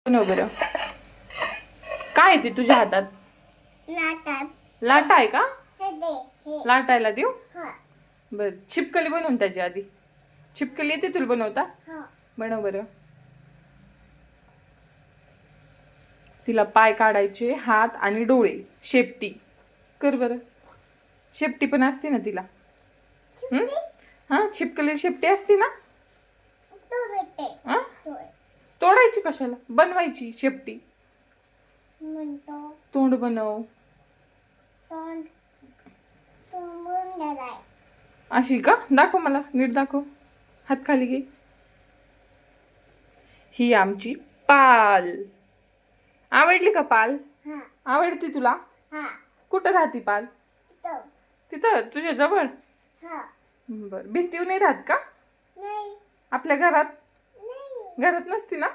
बनव बरं. काय आहे ते तुझ्या हातात? लाटा आहे का? लाटायला देऊ? बर, छिपकली बनवून त्याची आधी. छिपकली येते तुला बनवता? बनव बरं. तिला पाय काढायचे, हात आणि डोळे, शेपटी कर बरं. शेपटी पण असते ना तिला. हा, छिपकली शेपटी असते ना. तोडायची कशाला, बनवायची शेपटी. तोंड बनव. अशी का? दाखव मला, नीट दाखव. हात खाली घे. ही आमची पाल. आवडली का पाल? आवडती तुला? कुठं राहती पाल? तिथं तुझ्या जवळ. बर, भिंतीवर नाही राहत का? आपल्या घरात? घरात नसती ना?